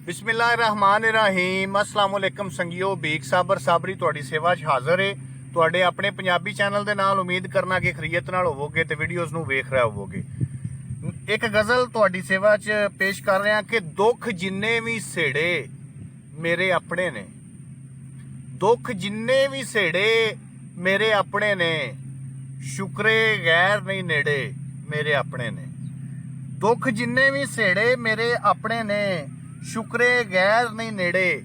ਬਿਸਮਿਲ੍ਲਾਹਿਰਰਹਿਮਾਨਿਰਰਹੀਮ अस्सलाम वालेकुम संगियो बीक साबर साबरी ਤੁਹਾਡੀ ਸੇਵਾ 'ਚ ਹਾਜ਼ਰ ਹੈ ਤੁਹਾਡੇ ਆਪਣੇ ਪੰਜਾਬੀ ਚੈਨਲ ਦੇ ਨਾਲ। ਉਮੀਦ ਕਰਨਾ ਕਿ ਖਰੀਅਤ ਨਾਲ ਹੋਵੋਗੇ ਤੇ ਵੀਡੀਓਜ਼ ਨੂੰ ਵੇਖ ਰਹੇ ਹੋਵੋਗੇ। ਇੱਕ ਗਜ਼ਲ ਤੁਹਾਡੀ ਸੇਵਾ 'ਚ ਪੇਸ਼ ਕਰ ਰਿਹਾ ਕਿ ਦੁੱਖ ਜਿੰਨੇ ਵੀ ਸੇੜੇ ਮੇਰੇ ਆਪਣੇ ਨੇ, ਦੁੱਖ ਜਿੰਨੇ ਵੀ ਸੇੜੇ ਮੇਰੇ ਆਪਣੇ ਨੇ, ਸ਼ੁਕਰੇ ਗੈਰ ਨਹੀਂ ਨੇੜੇ ਮੇਰੇ ਆਪਣੇ ਨੇ। ਦੁੱਖ ਜਿੰਨੇ ਵੀ ਸੇੜੇ ਮੇਰੇ ਆਪਣੇ ਨੇ, ਸ਼ੁਕਰੇ ਗੈਰ ਨਹੀਂ ਨੇੜੇ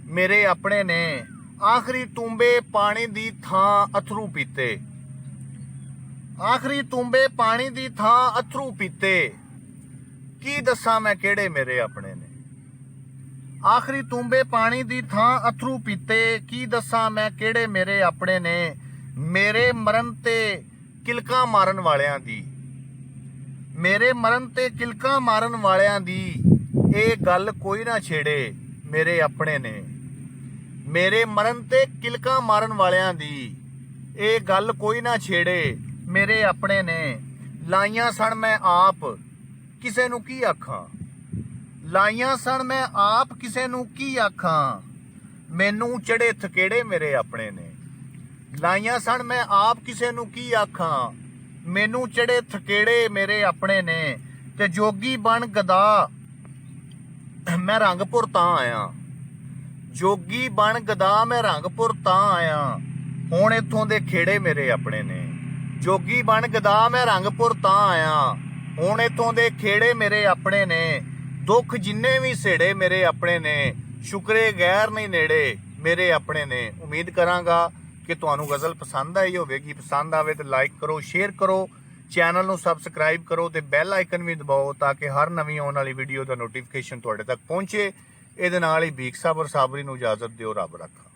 ਮੇਰੇ ਆਪਣੇ ਨੇ। ਆਖਰੀ ਤੂੰਬੇ ਪਾਣੀ ਦੀ ਥਾਂ ਅਥਰੂ ਪੀਤੇ, ਆਖਰੀ ਤੂੰਬੇ ਪਾਣੀ ਦੀ ਥਾਂ ਅਥਰੂ ਪੀਤੇ, ਕੀ ਦੱਸਾਂ ਮੈਂ ਕਿਹੜੇ ਮੇਰੇ ਆਪਣੇ ਨੇ। ਆਖਰੀ ਤੂੰਬੇ ਪਾਣੀ ਦੀ ਥਾਂ ਅਥਰੂ ਪੀਤੇ, ਕੀ ਦੱਸਾਂ ਮੈਂ ਕਿਹੜੇ ਮੇਰੇ ਆਪਣੇ ਨੇ। ਮੇਰੇ ਮਰਨ ਤੇ ਕਿਲਕਾਂ ਮਾਰਨ ਵਾਲਿਆਂ ਦੀ, ਮੇਰੇ ਮਰਨ ਤੇ ਕਿਲਕਾਂ ਮਾਰਨ ਵਾਲਿਆਂ ਦੀ, ਇਹ ਗੱਲ ਕੋਈ ਨਾ ਛੇੜੇ ਮੇਰੇ ਆਪਣੇ ਨੇ। ਮੇਰੇ ਮਰਨ ਤੇ ਕਿਲਕਾਂ ਮਾਰਨ ਵਾਲਿਆਂ ਦੀ, ਇਹ ਗੱਲ ਕੋਈ ਨਾ ਛੇੜੇ ਮੇਰੇ ਆਪਣੇ ਨੇ। ਲਾਈਆਂ ਸਣ ਮੈਂ ਆਪ ਕਿਸੇ ਨੂੰ ਕੀ ਆਖਾਂ, ਲਾਈਆਂ ਸਣ ਮੈਂ ਆਪ ਕਿਸੇ ਨੂੰ ਕੀ ਆਖਾਂ, ਮੈਨੂੰ ਚੜੇ ਥਕੇੜੇ ਮੇਰੇ ਆਪਣੇ ਨੇ। ਲਾਈਆਂ ਸਣ ਮੈਂ ਆਪ ਕਿਸੇ ਨੂੰ ਕੀ ਆਖਾਂ, ਮੈਨੂੰ ਚੜੇ ਥਕੇੜੇ ਮੇਰੇ ਆਪਣੇ ਨੇ। ਤੇ ਜੋਗੀ ਬਣ ਗਦਾ ਮੈਂ ਰੰਗਪੁਰ ਤਾਂ ਆਇਆ, ਜੋਗੀ ਬਣ ਗਦਾ ਮੈਂ ਰੰਗਪੁਰ ਤਾਂ ਆਇਆ, ਹੁਣ ਇੱਥੋਂ ਦੇ ਖੇੜੇ ਮੇਰੇ ਆਪਣੇ ਨੇ। ਜੋਗੀ ਬਣ ਗਦਾ ਮੈਂ ਰੰਗਪੁਰ ਤਾਂ ਆਇਆ, ਹੁਣ ਇੱਥੋਂ ਦੇ ਖੇੜੇ ਮੇਰੇ ਆਪਣੇ ਨੇ। ਦੁੱਖ ਜਿੰਨੇ ਵੀ ਸੇੜੇ ਮੇਰੇ ਆਪਣੇ ਨੇ, ਸ਼ੁਕਰੇ ਗੈਰ ਨਹੀਂ ਨੇੜੇ ਮੇਰੇ ਆਪਣੇ ਨੇ। ਉਮੀਦ ਕਰਾਂਗਾ ਕਿ ਤੁਹਾਨੂੰ ਗਜ਼ਲ ਪਸੰਦ ਆਈ ਹੋਵੇਗੀ। ਪਸੰਦ ਆਵੇ ਤਾਂ ਲਾਈਕ ਕਰੋ, ਸ਼ੇਅਰ ਕਰੋ, ਚੈਨਲ ਨੂੰ ਸਬਸਕ੍ਰਾਈਬ ਕਰੋ ਤੇ ਬੈਲ ਆਈਕਨ ਵੀ ਦਬਾਓ ਤਾਂ ਕਿ ਹਰ ਨਵੀਂ ਆਉਣ ਵਾਲੀ ਵੀਡੀਓ ਦਾ ਨੋਟੀਫਿਕੇਸ਼ਨ ਤੁਹਾਡੇ ਤੱਕ ਪਹੁੰਚੇ। ਇਹਦੇ ਨਾਲ ਹੀ ਬੀਕ ਸਾਬਰ ਸਾਬਰੀ ਨੂੰ ਇਜਾਜ਼ਤ ਦਿਓ। ਰੱਬ ਰੱਖਾ।